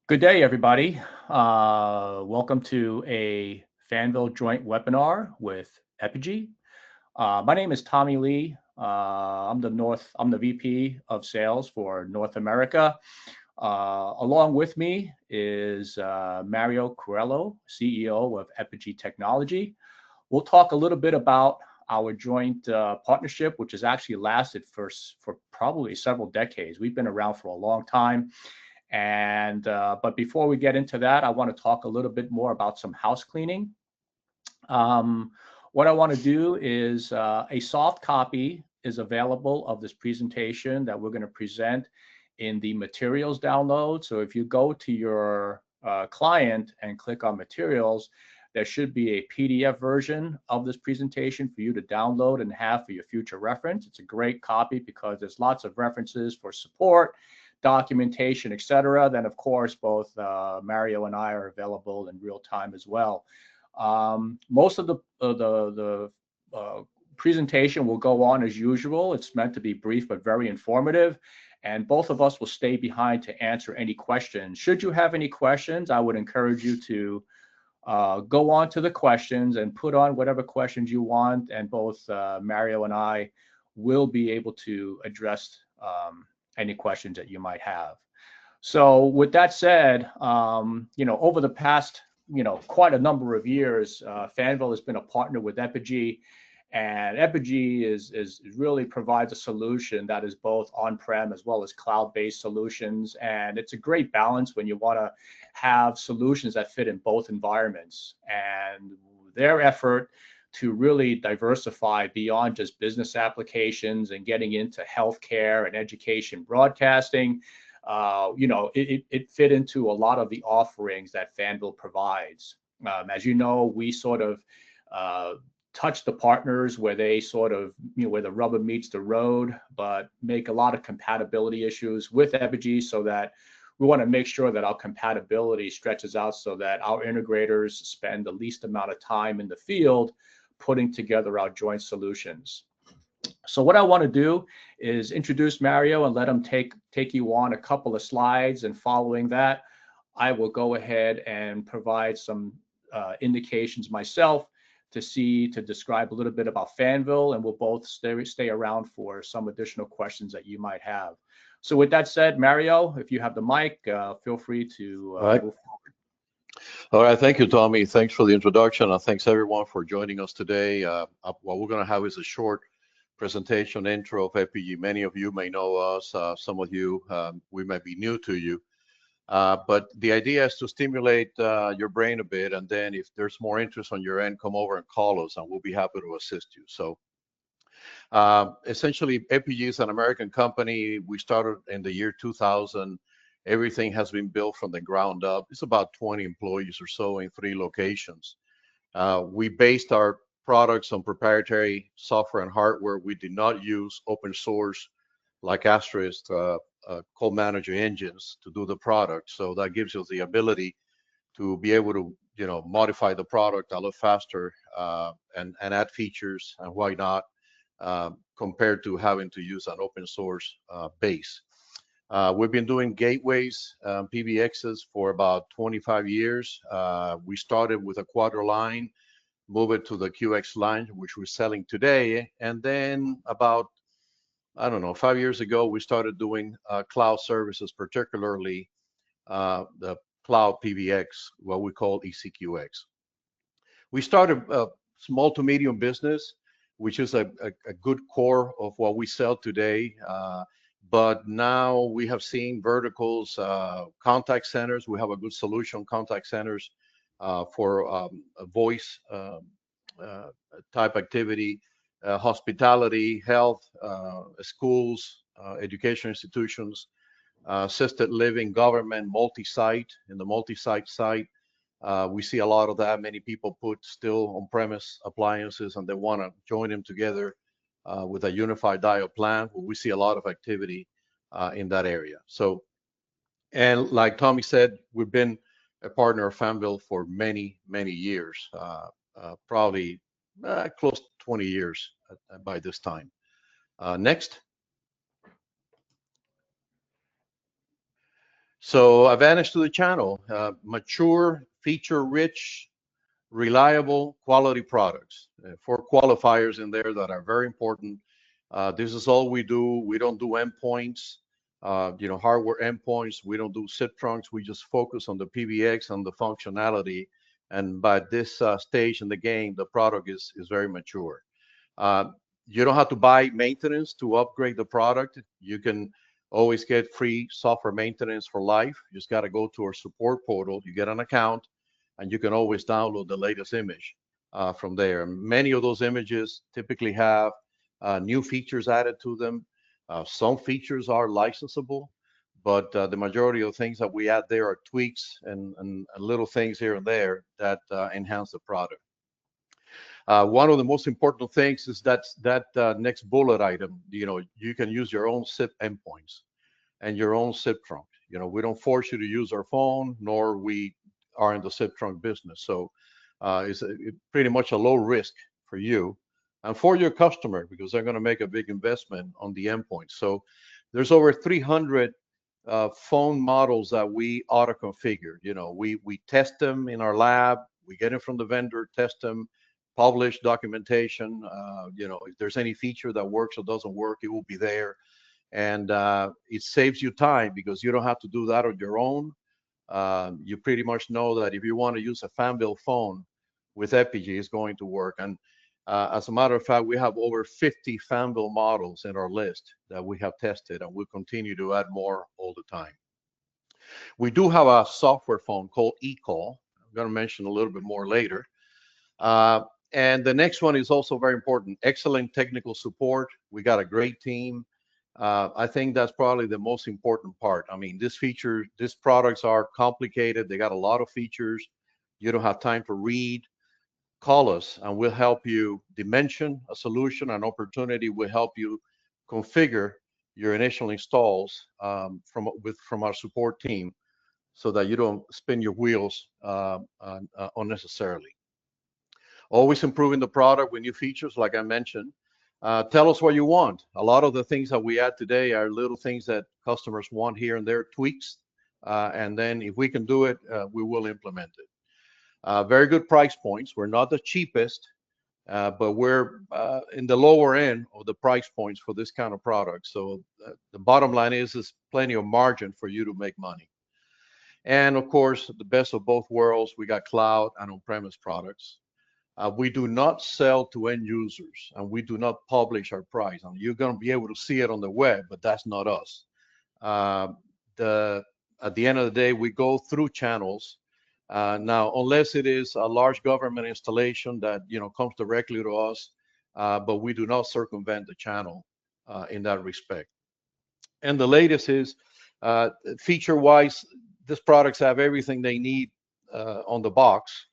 Good day, everybody. Welcome to a Fanvil joint webinar with Epygi. My name is Tommy Lee. I'm the VP of Sales for North America. Along with me is Mario Corello, CEO of Epygi Technology. We'll talk a little bit about our joint partnership, which has actually lasted for probably several decades. We've been around for a long time. But before we get into that, I want to talk a little bit more about some house cleaning. What I want to do is a soft copy is available of this presentation that we're going to present in the materials download. So if you go to your client and click on materials, there should be a PDF version of this presentation for you to download and have for your future reference. It's a great copy because there's lots of references for support, documentation, etc. Then, of course, both Mario and I are available in real time as well. Most of the presentation will go on as usual. It's meant to be brief but very informative, and both of us will stay behind to answer any questions. Should you have any questions, I would encourage you to go on to the questions and put on whatever questions you want, and both Mario and I will be able to address any questions that you might have. So with that said, over the past, quite a number of years, Fanvil has been a partner with Epygi, and Epygi is really provides a solution that is both on-prem as well as cloud-based solutions. And it's a great balance when you want to have solutions that fit in both environments. And their effort to really diversify beyond just business applications and getting into healthcare and education broadcasting, it fit into a lot of the offerings that Fanvil provides. As you know, we sort of touch the partners where they sort of, where the rubber meets the road, but make a lot of compatibility issues with Epygi, so that we want to make sure that our compatibility stretches out so that our integrators spend the least amount of time in the field putting together our joint solutions. So what I want to do is introduce Mario and let him take you on a couple of slides, and following that, I will go ahead and provide some indications myself to describe a little bit about Fanvil, and we'll both stay around for some additional questions that you might have. So with that said, Mario, if you have the mic, feel free to move forward. All right, thank you, Tommy. Thanks for the introduction, and thanks everyone for joining us today. What we're going to have is a short presentation intro of Epygi. Many of you may know us, some of you, we might be new to you. But the idea is to stimulate your brain a bit, and then if there's more interest on your end, come over and call us, and we'll be happy to assist you. So essentially, Epygi is an American company. We started in the year 2000. Everything has been built from the ground up. It's about 20 employees or so in 3 locations. We based our products on proprietary software and hardware. We did not use open source like Asterisk code manager engines to do the product. So that gives us the ability to be able to, modify the product a lot faster and add features and why not, compared to having to use an open source base. We've been doing gateways, PBXs for about 25 years. We started with a Quadro line, moved it to the QX line, which we're selling today. And then about, 5 years ago, we started doing cloud services, particularly the cloud PBX, what we call ECQX. We started a small to medium business, which is a good core of what we sell today. But now we have seen verticals, contact centers. We have a good solution, contact centers for voice type activity, hospitality, health, schools, education institutions, assisted living, government, multi-site. In the multi-site site, we see a lot of that. Many people put still on-premise appliances, and they want to join them together with a unified dial plan. We see a lot of activity in that area. So, and like Tommy said, we've been a partner of Fanvil for many, many years, probably close to 20 years by this time. Next. So advantage to the channel, mature, feature-rich, reliable, quality products. Four qualifiers in there that are very important. This is all we do. We don't do endpoints, hardware endpoints. We don't do SIP trunks. We just focus on the PBX and the functionality. And by this stage in the game, the product is very mature. Uh, you don't have to buy maintenance to upgrade the product. You can always get free software maintenance for life. You just got to go to our support portal. You get an account, and you can always download the latest image from there. Many of those images typically have new features added to them. Some features are licensable, but the majority of things that we add there are tweaks and little things here and there that enhance the product. One of the most important things is that next bullet item. You can use your own SIP endpoints and your own SIP trunk. We don't force you to use our phone, nor we are in the SIP trunk business. So it's pretty much a low risk for you and for your customer, because they're going to make a big investment on the endpoint. So there's over 300 phone models that we auto configure. We test them in our lab. We get them from the vendor, test them, publish documentation. If there's any feature that works or doesn't work, it will be there. And it saves you time because you don't have to do that on your own. You pretty much know that if you want to use a Fanvil phone with Epygi, it's going to work. And as a matter of fact, we have over 50 Fanvil models in our list that we have tested, and we'll continue to add more all the time. We do have a software phone called eCall. I'm going to mention a little bit more later. And the next one is also very important. Excellent technical support. We got a great team. I think that's probably the most important part. I mean, these products are complicated. They got a lot of features. You don't have time to read. Call us and we'll help you dimension a solution, an opportunity. Will help you configure your initial installs from our support team, so that you don't spin your wheels unnecessarily. Always improving the product with new features, like I mentioned. Tell us what you want. A lot of the things that we add today are little things that customers want here and there, tweaks. And then if we can do it, we will implement it. Very good price points. We're not the cheapest, but we're in the lower end of the price points for this kind of product. So the bottom line is plenty of margin for you to make money. And of course, the best of both worlds, we got cloud and on-premise products. We do not sell to end users, and we do not publish our price. And you're going to be able to see it on the web, but that's not us. At the end of the day, we go through channels. Now, unless it is a large government installation that comes directly to us, but we do not circumvent the channel in that respect. And the latest is feature-wise, these products have everything they need on the box.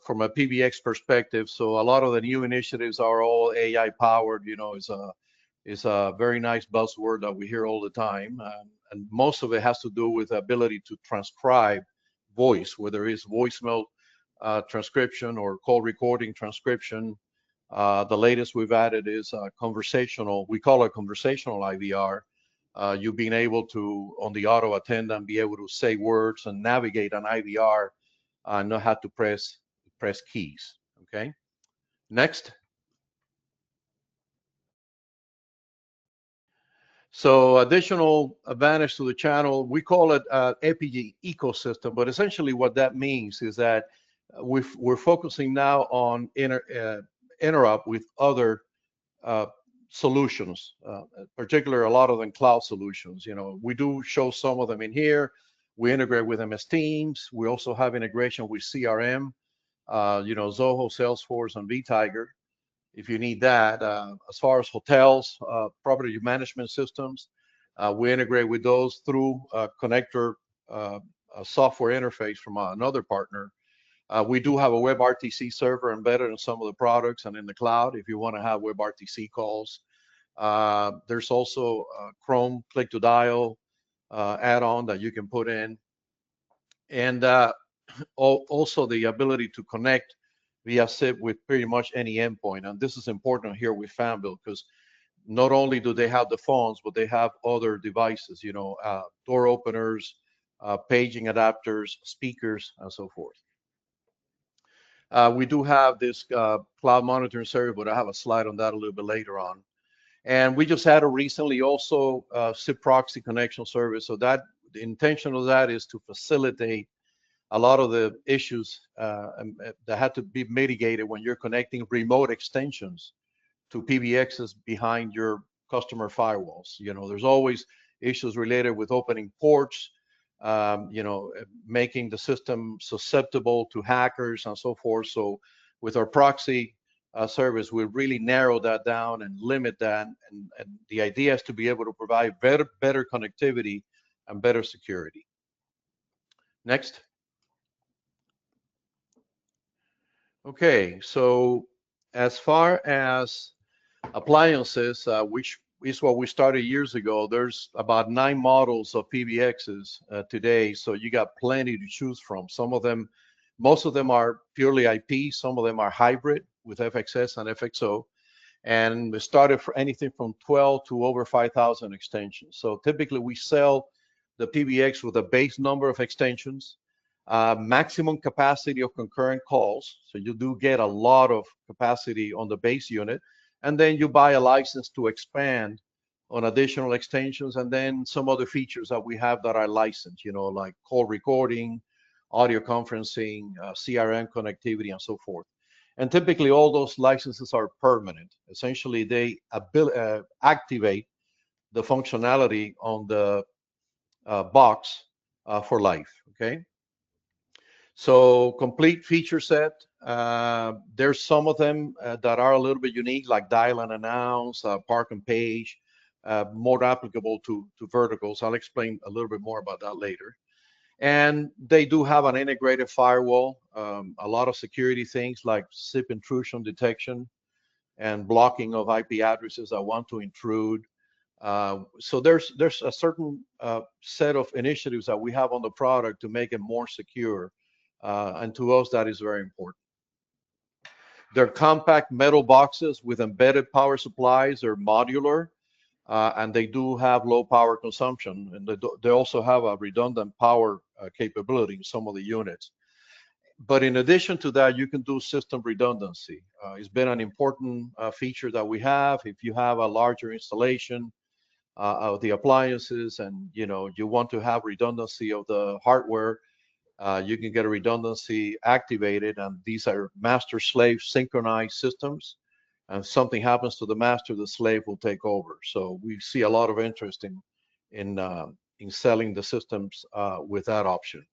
From a PBX perspective, so a lot of the new initiatives are all AI powered. Is a very nice buzzword that we hear all the time, and most of it has to do with the ability to transcribe voice, whether it's voicemail transcription or call recording transcription. The latest we've added is conversational. We call it conversational IVR. You being able to, on the auto attendant, be able to say words and navigate an IVR. Know how to press keys. Okay, next. So additional advantage to the channel, we call it Epygi ecosystem, but essentially what that means is that we're focusing now on interrupt with other solutions, particularly a lot of them cloud solutions. We do show some of them in here. We integrate with MS Teams. We also have integration with CRM, Zoho, Salesforce, and vTiger, if you need that. As far as hotels, property management systems, we integrate with those through a connector, a software interface from another partner. We do have a WebRTC server embedded in some of the products and in the cloud if you want to have WebRTC calls. There's also Chrome click to dial add-on that you can put in, and also the ability to connect via SIP with pretty much any endpoint. And this is important here with Fanvil, because not only do they have the phones, but they have other devices, door openers, paging adapters, speakers, and so forth. We do have this cloud monitoring service, but I have a slide on that a little bit later on. And we just added recently also SIP proxy connection service. So that the intention of that is to facilitate a lot of the issues that had to be mitigated when you're connecting remote extensions to PBXs behind your customer firewalls. You know, there's always issues related with opening ports, you know, making the system susceptible to hackers and so forth. So with our proxy service, we really narrow that down and limit that. And the idea is to be able to provide better connectivity and better security. Next. Okay, so as far as appliances, which is what we started years ago, there's about 9 models of PBXs today, so you got plenty to choose from. Some of them, most of them are purely IP, some of them are hybrid with FXS and FXO, and we started for anything from 12 to over 5,000 extensions. So typically we sell the PBX with a base number of extensions, maximum capacity of concurrent calls. So you do get a lot of capacity on the base unit. And then you buy a license to expand on additional extensions and then some other features that we have that are licensed, you know, like call recording, audio conferencing, CRM connectivity, and so forth. And typically all those licenses are permanent. Essentially, they activate the functionality on the box for life, okay? So complete feature set. There's some of them that are a little bit unique, like dial and announce, park and page, more applicable to verticals. I'll explain a little bit more about that later. And they do have an integrated firewall, a lot of security things like SIP intrusion detection and blocking of IP addresses that want to intrude. So there's a certain set of initiatives that we have on the product to make it more secure. And to us, that is very important. They're compact metal boxes with embedded power supplies. They're modular, and they do have low power consumption. And they also have a redundant power capability in some of the units. But in addition to that, you can do system redundancy. It's been an important feature that we have. If you have a larger installation of the appliances and you want to have redundancy of the hardware, you can get a redundancy activated, and these are master-slave synchronized systems. And if something happens to the master, the slave will take over. So we see a lot of interest in selling the systems with that option.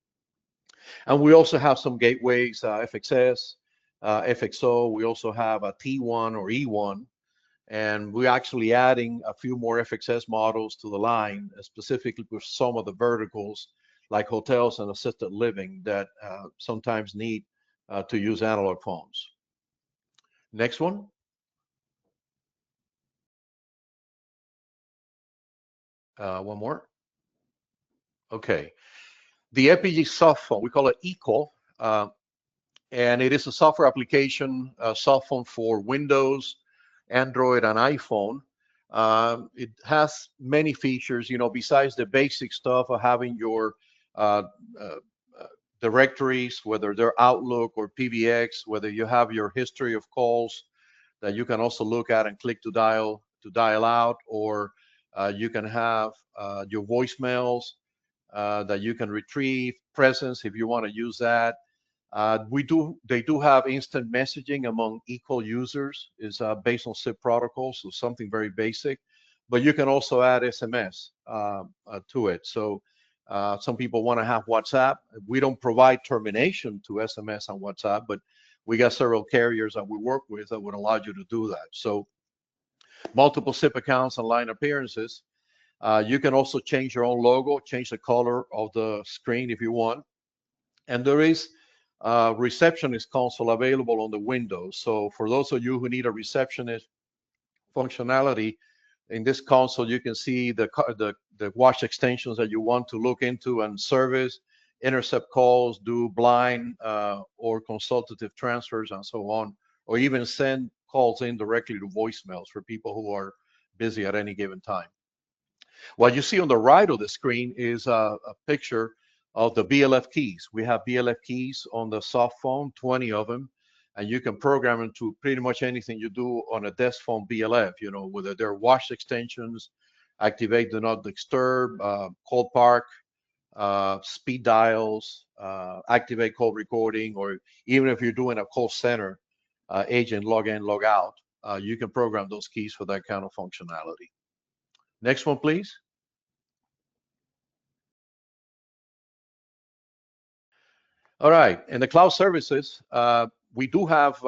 And we also have some gateways, FXS, FXO. We also have a T1 or E1, and we're actually adding a few more FXS models to the line, specifically for some of the verticals like hotels and assisted living that sometimes need to use analog phones. Next one. One more. Okay. The Epygi soft phone, we call it Equal, and it is a software application, soft phone for Windows, Android, and iPhone. It has many features, besides the basic stuff of having your directories, whether they're Outlook or PBX, whether you have your history of calls that you can also look at and click to dial out, or you can have your voicemails that you can retrieve, presence if you want to use that. They do have instant messaging among equal users, is based on SIP protocol, so something very basic. But you can also add SMS to it. So some people want to have WhatsApp. We don't provide termination to SMS on WhatsApp, but we got several carriers that we work with that would allow you to do that. So multiple SIP accounts and line appearances. You can also change your own logo, change the color of the screen if you want. And there is a receptionist console available on the Windows. So for those of you who need a receptionist functionality, in this console, you can see the watch extensions that you want to look into and service, intercept calls, do blind or consultative transfers, and so on, or even send calls in directly to voicemails for people who are busy at any given time. What you see on the right of the screen is a picture of the BLF keys. We have BLF keys on the soft phone, 20 of them, and you can program them to pretty much anything you do on a desk phone BLF, whether they're watch extensions, activate do not disturb, call park, speed dials, activate call recording, or even if you're doing a call center agent log in, log out, you can program those keys for that kind of functionality. Next one, please. All right, in the cloud services, we do have,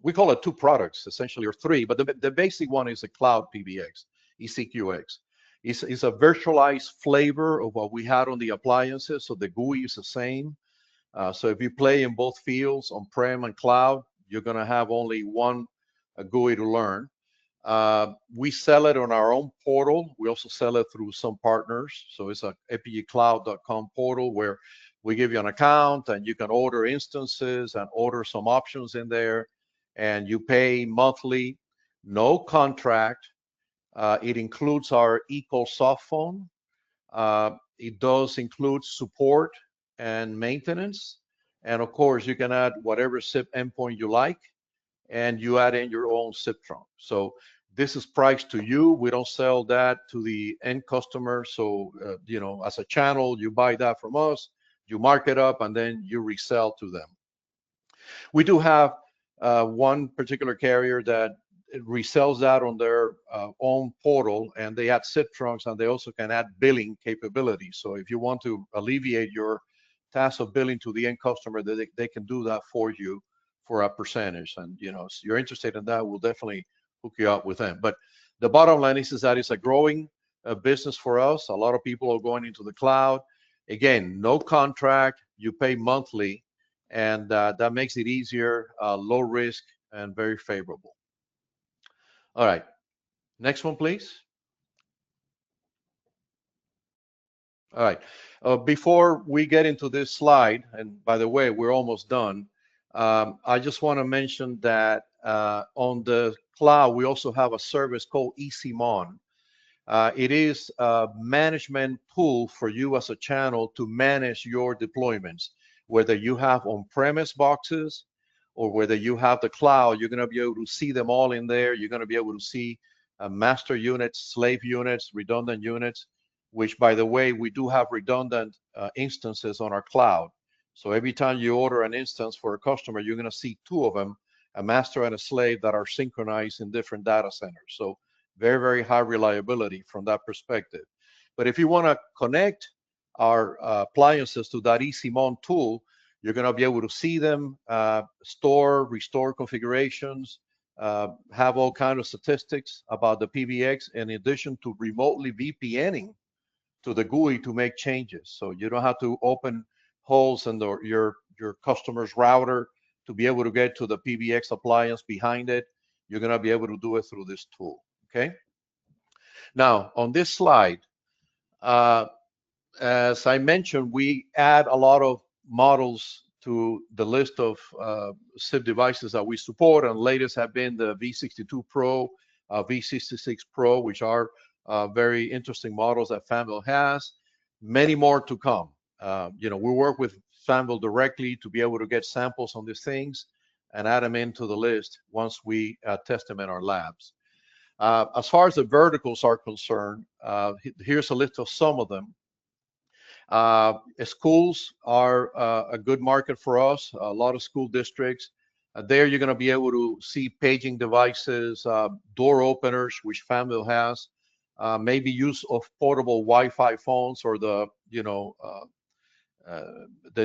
we call it two products, essentially, or three, but the basic one is the cloud PBX, ECQX. It's a virtualized flavor of what we had on the appliances, so the GUI is the same. So if you play in both fields, on-prem and cloud, you're gonna have only one GUI to learn. We sell it on our own portal. We also sell it through some partners. So it's a epygcloud.com portal where we give you an account and you can order instances and order some options in there, and you pay monthly, no contract. It includes our eCall soft phone. It does include support and maintenance. And of course, you can add whatever SIP endpoint you like, and you add in your own SIP trunk. So this is priced to you. We don't sell that to the end customer. So, as a channel, you buy that from us, you mark it up, and then you resell to them. We do have one particular carrier that resells that on their own portal, and they add SIP trunks, and they also can add billing capabilities. So if you want to alleviate your task of billing to the end customer, they can do that for you for a percentage. And if you're interested in that, we'll definitely hook you up with them. But the bottom line is that it's a growing business for us. A lot of people are going into the cloud. Again, no contract, you pay monthly, and that makes it easier, low risk, and very favorable. All right, next one, please. All right, before we get into this slide, and by the way, we're almost done, I just want to mention that on the cloud, we also have a service called ECMON. It is a management tool for you as a channel to manage your deployments, whether you have on-premise boxes or whether you have the cloud. You're going to be able to see them all in there. You're going to be able to see master units, slave units, redundant units, which, by the way, we do have redundant instances on our cloud. So every time you order an instance for a customer, you're going to see two of them, a master and a slave, that are synchronized in different data centers. So very, very high reliability from that perspective. But if you want to connect our appliances to that ECMON tool, you're going to be able to see them, store, restore configurations, have all kinds of statistics about the PBX, in addition to remotely VPNing to the GUI to make changes. So you don't have to open holes in your customer's router to be able to get to the PBX appliance behind it. You're going to be able to do it through this tool. Okay. Now, on this slide, as I mentioned, we add a lot of models to the list of SIP devices that we support, and latest have been the V62 Pro, V66 Pro, which are very interesting models that Fanvil has. Many more to come. We work with Fanvil directly to be able to get samples on these things and add them into the list once we test them in our labs. As far as the verticals are concerned, here's a list of some of them. Schools are a good market for us, a lot of school districts. There you're going to be able to see paging devices, door openers, which Fanvil has, maybe use of portable Wi-Fi phones, or the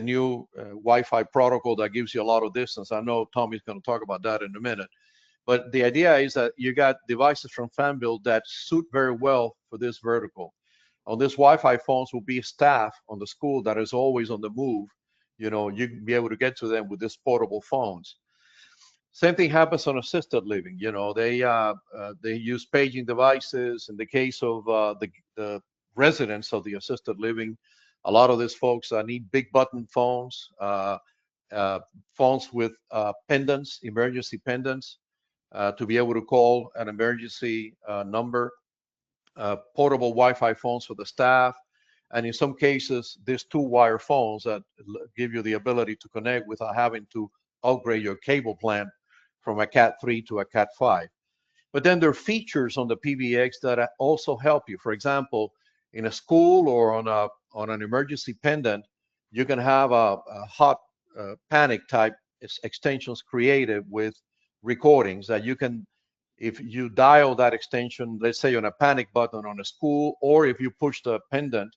new Wi-Fi protocol that gives you a lot of distance. I know Tommy's going to talk about that in a minute. But the idea is that you got devices from Fanvil that suit very well for this vertical. On this Wi-Fi phones will be staff on the school that is always on the move. You can be able to get to them with these portable phones. Same thing happens on assisted living. They use paging devices. In the case of the residents of the assisted living, a lot of these folks need big button phones, phones with pendants, emergency pendants, to be able to call an emergency number, portable Wi-Fi phones for the staff. And in some cases, there's two-wire phones that give you the ability to connect without having to upgrade your cable plan from a Cat 3 to a Cat 5. But then there are features on the PBX that also help you. For example, in a school or on an emergency pendant, you can have a hot panic type extensions created with recordings that you can, if you dial that extension, let's say on a panic button on a school, or if you push the pendant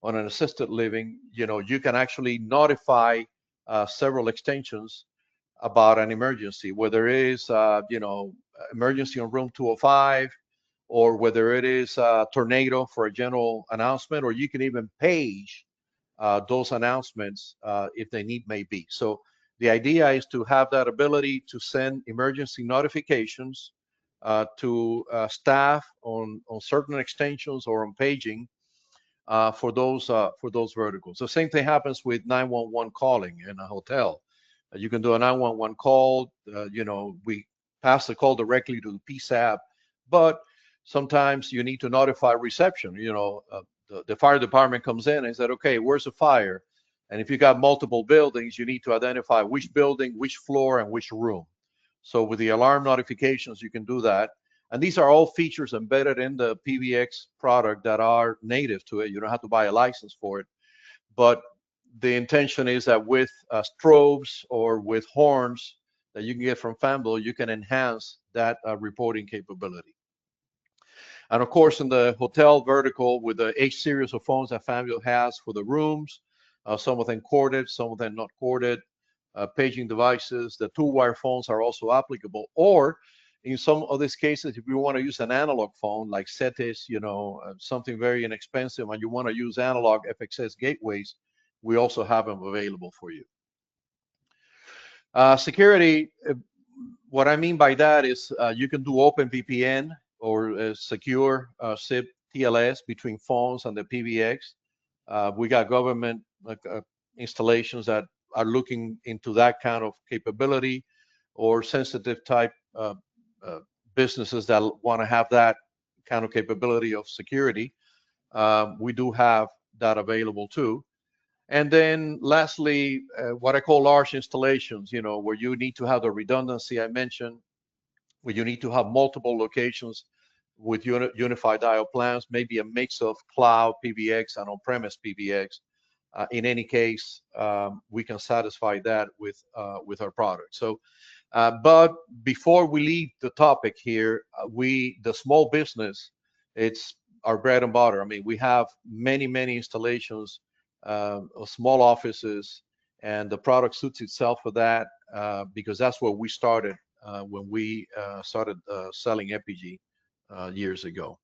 on an assisted living, you can actually notify several extensions about an emergency, whether it is, emergency on room 205, or whether it is a tornado for a general announcement, or you can even page those announcements if the need may be. So the idea is to have that ability to send emergency notifications to staff on certain extensions or on paging for those verticals. The same thing happens with 911 calling in a hotel. You can do a 911 call. We pass the call directly to the PSAP, but sometimes you need to notify reception. The fire department comes in and said, okay, where's the fire? And if you got multiple buildings, you need to identify which building, which floor, and which room. So with the alarm notifications, you can do that. And these are all features embedded in the PBX product that are native to it. You don't have to buy a license for it. But the intention is that with strobes or with horns that you can get from Fanvil, you can enhance that reporting capability. And of course, in the hotel vertical, with the H series of phones that Fanvil has for the rooms, some of them corded, some of them not corded, paging devices, the two-wire phones are also applicable. Or in some of these cases, if you want to use an analog phone like CETES, something very inexpensive, and you want to use analog FXS gateways, we also have them available for you. Security, what I mean by that is you can do OpenVPN or secure SIP TLS between phones and the PBX. We got government installations that are looking into that kind of capability, or sensitive type businesses that want to have that kind of capability of security. We do have that available too. And then lastly, what I call large installations, where you need to have the redundancy I mentioned, where you need to have multiple locations with unified dial plans, maybe a mix of cloud PBX and on-premise PBX. In any case, we can satisfy that with our product. So, but before we leave the topic here, the small business, it's our bread and butter. I mean, we have many installations of small offices, and the product suits itself for that because that's where we started when we started selling Epygi years ago.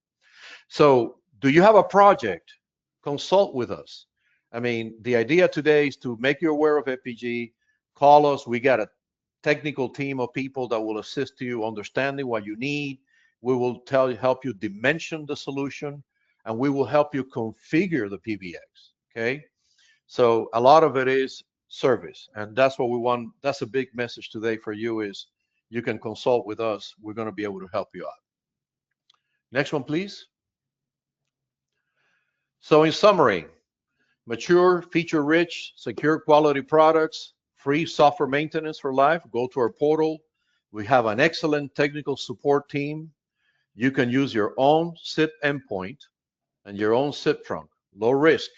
So do you have a project? Consult with us. I mean, the idea today is to make you aware of Epygi. Call us. We got a technical team of people that will assist you understanding what you need. We will help you dimension the solution, and we will help you configure the PBX. Okay. So a lot of it is service, and that's what we want. That's a big message today for you, is you can consult with us. We're going to be able to help you out. Next one, please. So in summary, mature, feature-rich, secure quality products, free software maintenance for life. Go to our portal. We have an excellent technical support team. You can use your own SIP endpoint and your own SIP trunk. Low risk.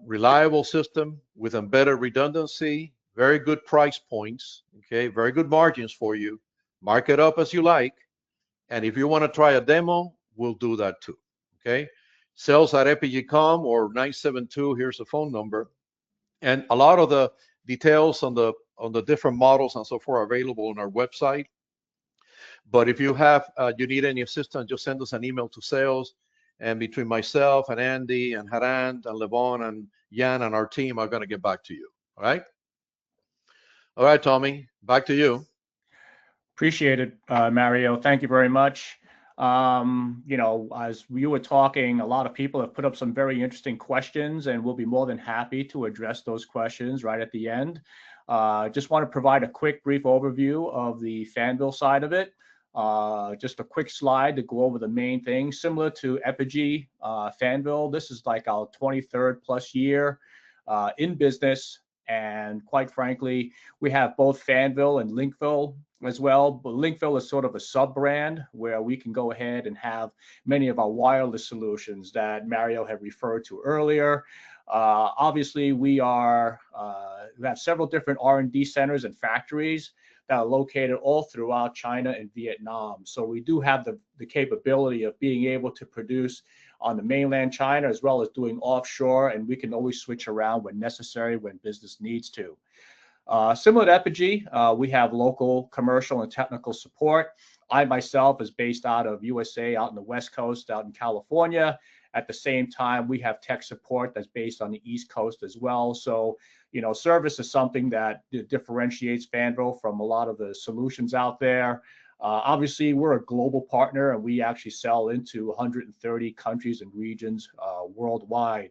Reliable system with embedded redundancy, very good price points, okay, very good margins for you. Mark it up as you like. And if you want to try a demo, we'll do that too, okay? Sales at Epygi.com or 972, here's the phone number. And a lot of the details on the different models and so forth are available on our website. But if you need any assistance, just send us an email to sales. And between myself and Andy and Haran and Levon and Jan and our team are going to get back to you. All right? All right, Tommy, back to you. Appreciate it, Mario. Thank you very much. As you were talking, a lot of people have put up some very interesting questions, and we'll be more than happy to address those questions right at the end. Just want to provide a quick, brief overview of the Fanvil side of it. Just a quick slide to go over the main things. Similar to Epygi, Fanvil, this is like our 23rd plus year in business. And quite frankly, we have both Fanvil and Linkville as well. But Linkville is sort of a sub brand where we can go ahead and have many of our wireless solutions that Mario had referred to earlier. Obviously, we have several different R&D centers and factories that are located all throughout China and Vietnam. So we do have the capability of being able to produce on the mainland China as well as doing offshore, and we can always switch around when necessary when business needs to. Similar to Epygi, we have local commercial and technical support. I myself is based out of USA, out in the West Coast, out in California. At the same time, we have tech support that's based on the East Coast as well. So, service is something that differentiates Fanvil from a lot of the solutions out there. Obviously, we're a global partner, and we actually sell into 130 countries and regions worldwide.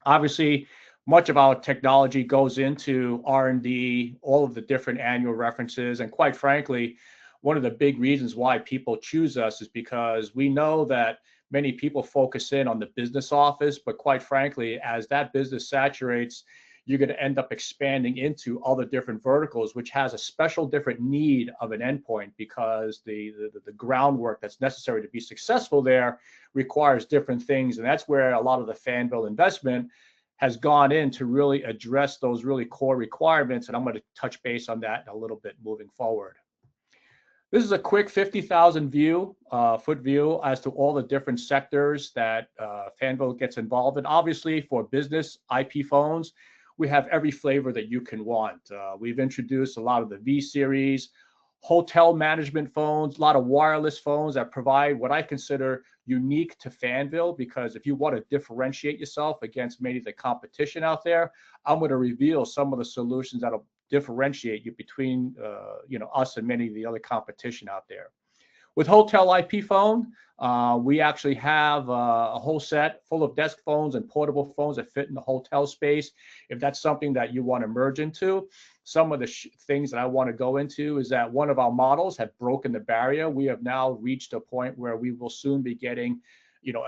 Obviously, much of our technology goes into R&D, all of the different annual references, and quite frankly, one of the big reasons why people choose us is because we know that many people focus in on the business office, but quite frankly, as that business saturates, you're going to end up expanding into other different verticals, which has a special different need of an endpoint because the groundwork that's necessary to be successful there requires different things. And that's where a lot of the Fanvil investment has gone in to really address those really core requirements. And I'm going to touch base on that in a little bit moving forward. This is a quick 50,000 foot view as to all the different sectors that Fanvil gets involved in. Obviously, for business IP phones, we have every flavor that you can want. We've introduced a lot of the V series, hotel management phones, a lot of wireless phones that provide what I consider unique to Fanvil, because if you want to differentiate yourself against many of the competition out there, I'm going to reveal some of the solutions that'll differentiate you between us and many of the other competition out there. With hotel IP phone, we actually have a whole set full of desk phones and portable phones that fit in the hotel space. If that's something that you want to merge into, some of the things that I want to go into is that one of our models have broken the barrier. We have now reached a point where we will soon be getting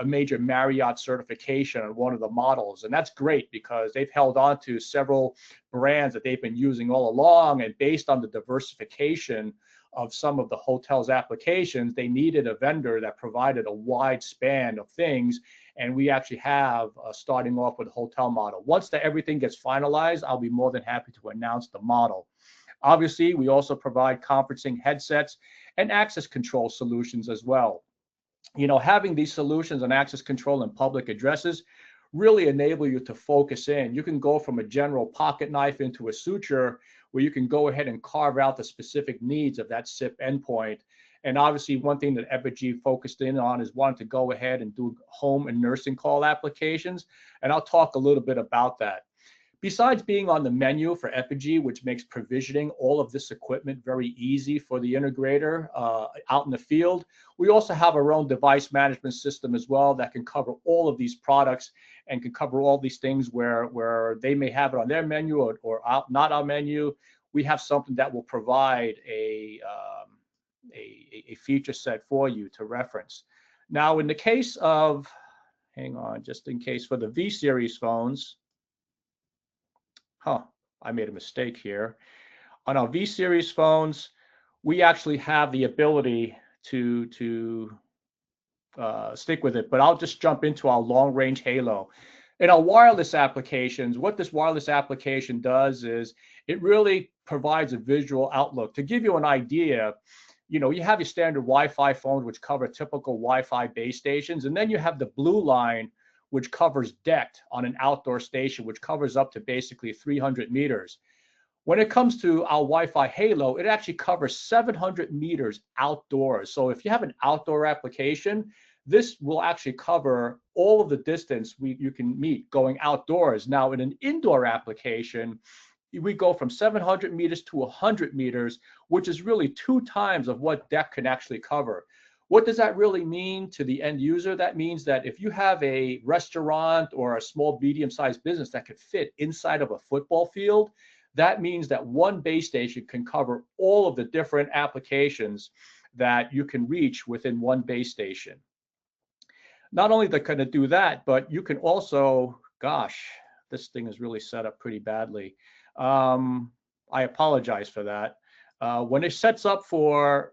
a major Marriott certification on one of the models. And that's great because they've held on to several brands that they've been using all along. And based on the diversification of some of the hotel's applications, they needed a vendor that provided a wide span of things. And we actually have starting off with a hotel model. Once everything gets finalized, I'll be more than happy to announce the model. Obviously, we also provide conferencing headsets and access control solutions as well. Having these solutions and access control in public addresses really enable you to focus in. You can go from a general pocket knife into a suture where you can go ahead and carve out the specific needs of that SIP endpoint. And obviously, one thing that Epygi focused in on is wanting to go ahead and do home and nursing call applications. And I'll talk a little bit about that. Besides being on the menu for Epygi, which makes provisioning all of this equipment very easy for the integrator out in the field, we also have our own device management system as well that can cover all of these products and can cover all these things where they may have it on their menu or not our menu. We have something that will provide a feature set for you to reference. Now, in the case of, hang on, just in case for the V series phones, I made a mistake here. On our V series phones, we actually have the ability to stick with it, but I'll just jump into our long range halo. In our wireless applications, what this wireless application does is it really provides a visual outlook. To give you an idea, you have your standard Wi-Fi phones, which cover typical Wi-Fi base stations, and then you have the blue line, which covers DECT on an outdoor station, which covers up to basically 300 meters. When it comes to our Wi-Fi Halo, it actually covers 700 meters outdoors. So if you have an outdoor application, this will actually cover all of the distance you can meet going outdoors. Now, in an indoor application, we go from 700 meters to 100 meters, which is really 2 times of what DECT can actually cover. What does that really mean to the end user? That means that if you have a restaurant or a small, medium-sized business that could fit inside of a football field, that means that one base station can cover all of the different applications that you can reach within one base station. Not only can it do that, but you can also, gosh, this thing is really set up pretty badly. I apologize for that. When it sets up hang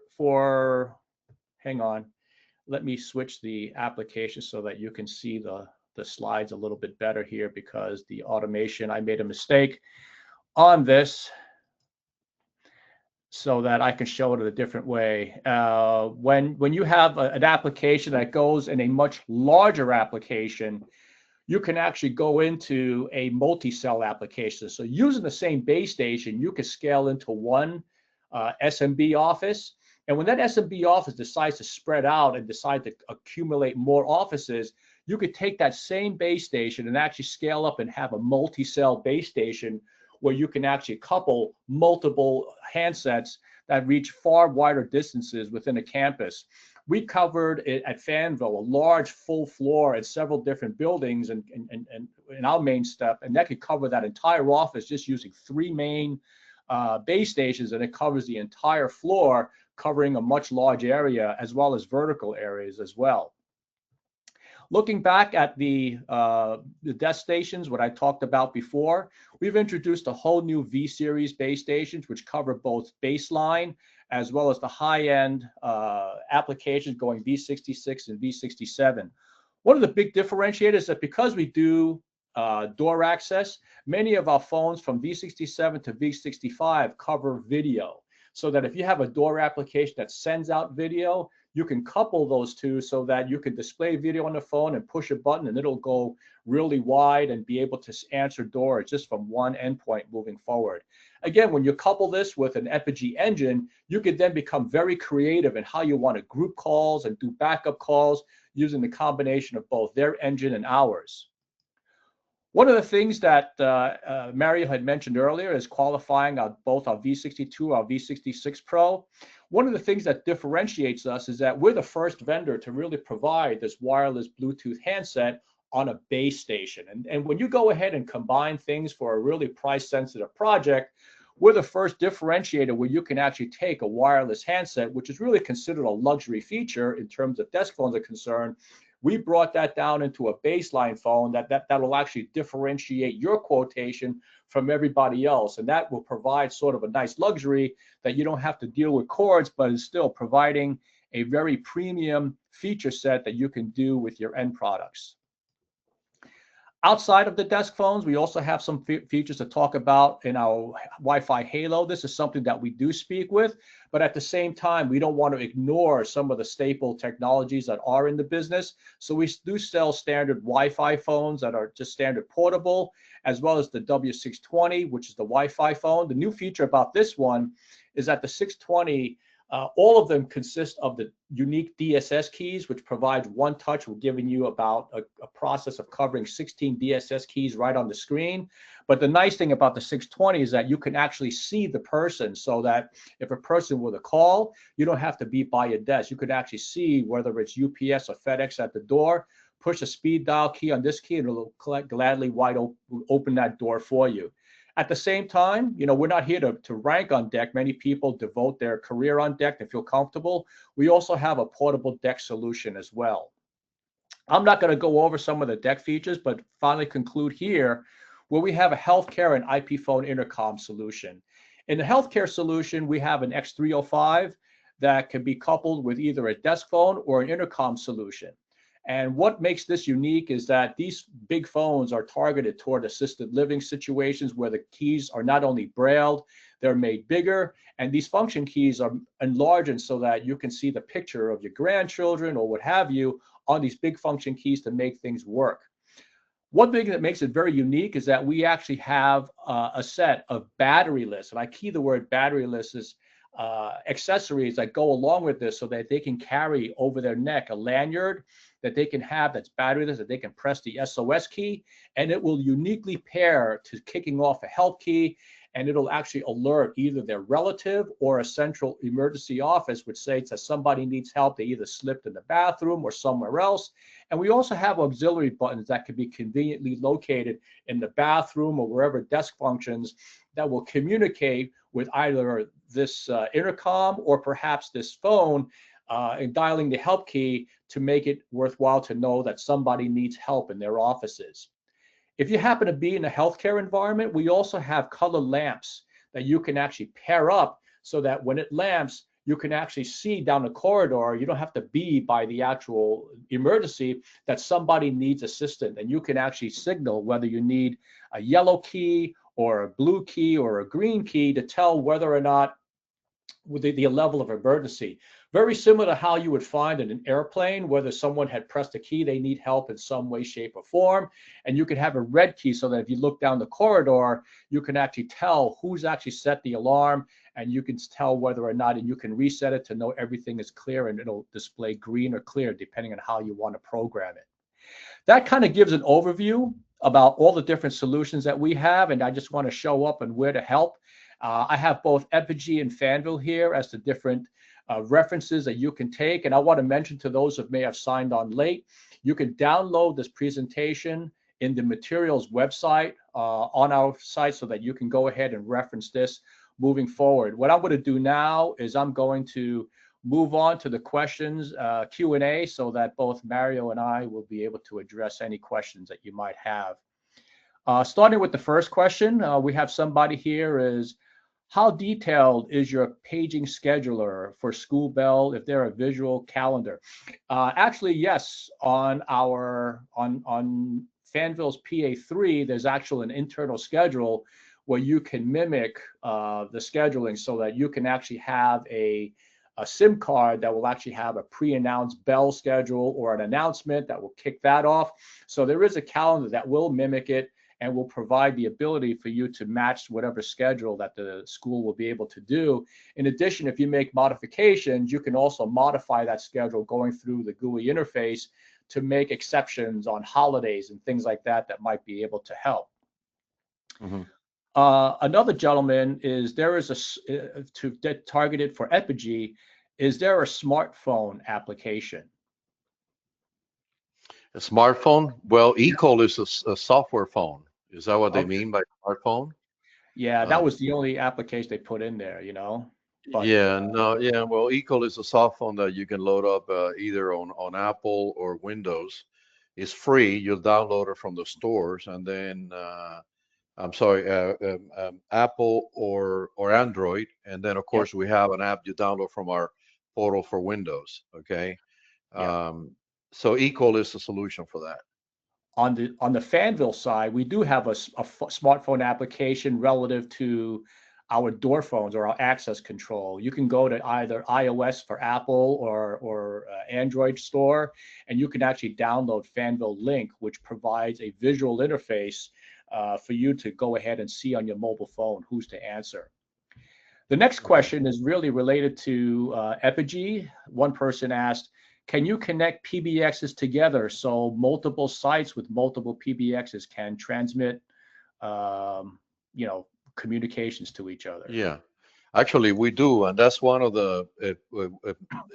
on, let me switch the application so that you can see the slides a little bit better here, because the automation, I made a mistake on this so that I can show it in a different way. When you have an application that goes in a much larger application, you can actually go into a multi-cell application. So using the same base station, you can scale into one SMB office. And when that SMB office decides to spread out and decide to accumulate more offices, you could take that same base station and actually scale up and have a multi-cell base station where you can actually couple multiple handsets that reach far wider distances within a campus. We covered it at Fanvil, a large full floor and several different buildings and in our main step, and that could cover that entire office just using 3 main base stations, and it covers the entire floor, covering a much large area as well as vertical areas as well. Looking back at the desk stations, what I talked about before, we've introduced a whole new V-series base stations, which cover both baseline as well as the high-end applications going V66 and V67. One of the big differentiators is that because we do door access, many of our phones from V67 to V65 cover video, so that if you have a door application that sends out video, you can couple those two so that you can display video on the phone and push a button and it'll go really wide and be able to answer doors just from one endpoint moving forward. Again, when you couple this with an Epygi engine, you could then become very creative in how you want to group calls and do backup calls using the combination of both their engine and ours. One of the things that Mario had mentioned earlier is qualifying both our V62, our V66 Pro. One of the things that differentiates us is that we're the first vendor to really provide this wireless Bluetooth handset on a base station. And when you go ahead and combine things for a really price-sensitive project, we're the first differentiator where you can actually take a wireless handset, which is really considered a luxury feature in terms of desk phones are concerned. We brought that down into a baseline phone that will actually differentiate your quotation from everybody else. And that will provide sort of a nice luxury that you don't have to deal with cords, but is still providing a very premium feature set that you can do with your end products. Outside of the desk phones, we also have some features to talk about in our Wi-Fi Halo. This is something that we do speak with, but at the same time, we don't want to ignore some of the staple technologies that are in the business. So we do sell standard Wi-Fi phones that are just standard portable, as well as the W620, which is the Wi-Fi phone. The new feature about this one is that the 620, all of them consist of the unique DSS keys, which provides one touch. We're giving you about a process of covering 16 DSS keys right on the screen. But the nice thing about the 620 is that you can actually see the person, so that if a person were to call, you don't have to be by your desk. You could actually see whether it's UPS or FedEx at the door, push a speed dial key on this key, and it'll gladly open that door for you. At the same time, you know, we're not here to rank on deck. Many people devote their career on deck and feel comfortable. We also have a portable deck solution as well. I'm not going to go over some of the deck features, but finally conclude here where we have a healthcare and IP phone intercom solution. In the healthcare solution, we have an X305 that can be coupled with either a desk phone or an intercom solution. And what makes this unique is that these big phones are targeted toward assisted living situations where the keys are not only brailled, they're made bigger, and these function keys are enlarged so that you can see the picture of your grandchildren or what have you on these big function keys to make things work. One thing that makes it very unique is that we actually have a set of batteryless, and I key the word batteryless, is accessories that go along with this so that they can carry over their neck a lanyard that they can have that's batteryless, that they can press the SOS key, and it will uniquely pair to kicking off a help key, and it'll actually alert either their relative or a central emergency office, which says that somebody needs help. They either slipped in the bathroom or somewhere else. And we also have auxiliary buttons that can be conveniently located in the bathroom or wherever desk functions that will communicate with either this intercom or perhaps this phone and dialing the help key to make it worthwhile to know that somebody needs help in their offices. If you happen to be in a healthcare environment, we also have color lamps that you can actually pair up so that when it lamps, you can actually see down the corridor. You don't have to be by the actual emergency that somebody needs assistance. And you can actually signal whether you need a yellow key or a blue key or a green key to tell whether or not with the level of emergency. Very similar to how you would find in an airplane, whether someone had pressed a key, they need help in some way, shape, or form. And you could have a red key so that if you look down the corridor, you can actually tell who's actually set the alarm, and you can tell whether or not, and you can reset it to know everything is clear, and it'll display green or clear depending on how you want to program it. That kind of gives an overview about all the different solutions that we have, and I just want to show up and where to help. I have both Epygi and Fanvil here as the different references that you can take. And I want to mention to those who may have signed on late, you can download this presentation in the materials website on our site so that you can go ahead and reference this moving forward. What I'm going to do now is I'm going to move on to the questions Q&A so that both Mario and I will be able to address any questions that you might have. Starting with the first question, we have somebody here is, how detailed is your paging scheduler for school bell if they're a visual calendar? Actually, yes, on Fanvil's PA3, there's actually an internal schedule where you can mimic the scheduling so that you can actually have a SIM card that will actually have a pre-announced bell schedule or an announcement that will kick that off. So there is a calendar that will mimic it and will provide the ability for you to match whatever schedule that the school will be able to do. In addition, if you make modifications, you can also modify that schedule going through the GUI interface to make exceptions on holidays and things like that that might be able to help. Mm-hmm. Another gentleman is, there is to target it for Epygi, is there a smartphone application? A smartphone? Well, Yeah. eCall is a software phone. Is that what they Okay. mean by smartphone? Yeah, that Um, was the only application they put in there, you know. But yeah, no, yeah. Well, eCall is a soft phone that you can load up either on Apple or Windows. It's free. You'll download it from the stores, and then I'm sorry, Apple or Android, and then of yep, course we have an app you download from our portal for Windows. Okay, yep. um, so eCall is the solution for that. On the Fanvil side, we do have a smartphone application relative to our door phones or our access control. You can go to either iOS for Apple or Android store, and you can actually download Fanvil Link, which provides a visual interface for you to go ahead and see on your mobile phone who's to answer. The next Mhm. question is really related to Epygi. One person asked, can you connect PBXs together so multiple sites with multiple PBXs can transmit, um, you know, communications to each other? Yeah, actually we do, and that's one of the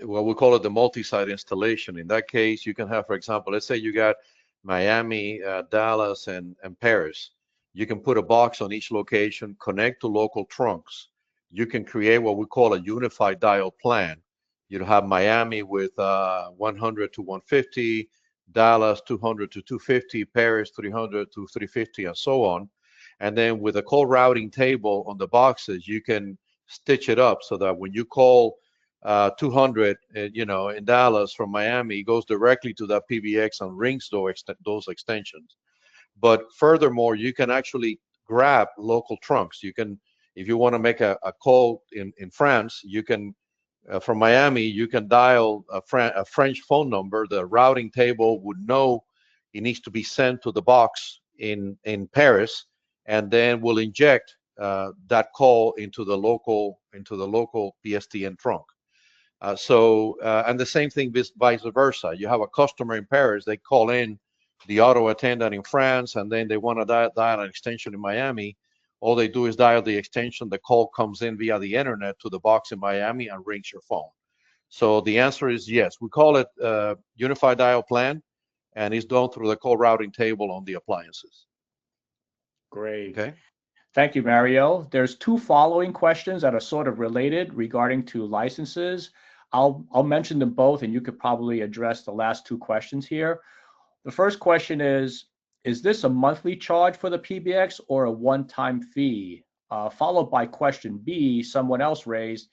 what we call it the multi-site installation. In that case, you can have, for example, let's say you got Miami, Dallas, and Paris. You can put a box on each location, connect to local trunks. You can create what we call a unified dial plan. You'll have Miami with 100 to 150, Dallas 200 to 250, Paris 300 to 350, and so on. And then with a call routing table on the boxes, you can stitch it up so that when you call 200, in Dallas from Miami, it goes directly to that PBX and rings those extensions. But furthermore, you can actually grab local trunks. You can, if you want to make a call in France, you can, from Miami, you can dial a French phone number. The routing table would know it needs to be sent to the box in Paris, and then will inject that call into the local PSTN trunk. And the same thing vice versa. You have a customer in Paris, they call in the auto attendant in France, and then they want to dial an extension in Miami. All they do is dial the extension, the call comes in via the internet to the box in Miami and rings your phone. So the answer is yes. We call it Unified Dial Plan, and it's done through the call routing table on the appliances. Great. Okay. Thank you, Mario. There's two following questions that are sort of related regarding to licenses. I'll mention them both, and you could probably address the last two questions here. The first question is this a monthly charge for the PBX or a one-time fee? Followed by question B, someone else raised,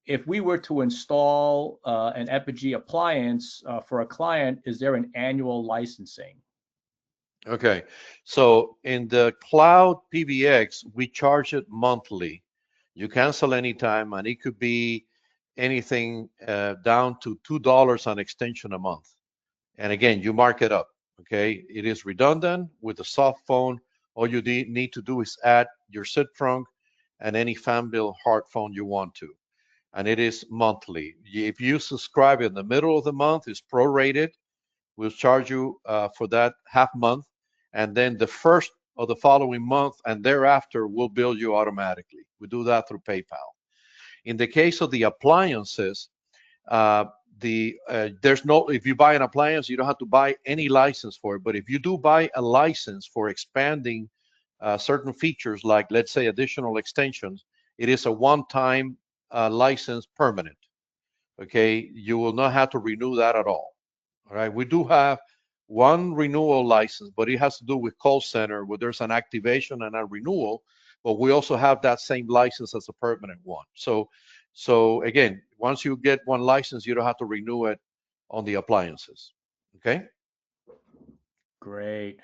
if we were to install an Epygi appliance for a client, is there an annual licensing? Okay, so in the cloud PBX, we charge it monthly. You cancel anytime, and it could be anything down to $2 on extension a month. And again, you mark it up. Okay, it is redundant with a soft phone. All you need to do is add your SID trunk and any Fanvil hard phone you want to. And it is monthly. If you subscribe in the middle of the month, it's prorated. We'll charge you for that half month, and then the first of the following month and thereafter we'll bill you automatically. We do that through PayPal. In the case of the appliances, there's no, if you buy an appliance, you don't have to buy any license for it. But if you do buy a license for expanding certain features, like let's say additional extensions, it is a one-time license permanent. Okay, you will not have to renew that at all. All right, we do have one renewal license, but it has to do with call center where there's an activation and a renewal, but we also have that same license as a permanent one. So again, once you get one license, you don't have to renew it on the appliances. Okay. Great.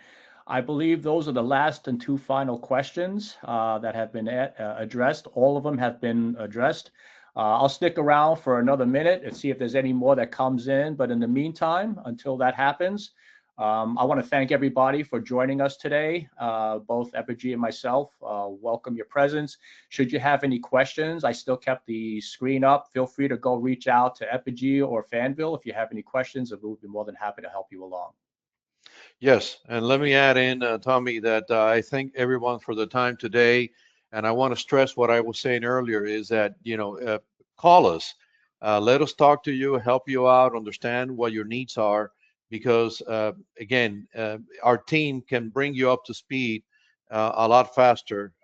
I believe those are the last and two final questions that have been addressed. All of them have been addressed. I'll stick around for another minute and see if there's any more that comes in. But in the meantime, until that happens, I want to thank everybody for joining us today. Both Epygi and myself welcome your presence. Should you have any questions, I still kept the screen up. Feel free to go reach out to Epygi or Fanvil if you have any questions, and we'll be more than happy to help you along. Yes, and let me add in, Tommy, that I thank everyone for the time today. And I want to stress what I was saying earlier is that, call us, let us talk to you, help you out, understand what your needs are, because again, our team can bring you up to speed a lot faster,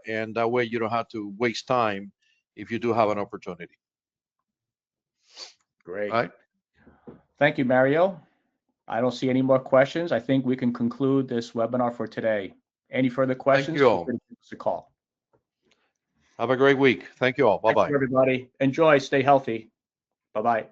and that way you don't have to waste time if you do have an opportunity. Great. All right. Thank you, Mario. I don't see any more questions. I think we can conclude this webinar for today. Any further Thank questions, you feel free all. to give us a call. Have a great week. Thank you all. Thank Bye-bye. you, everybody. Enjoy. Stay healthy. Bye-bye.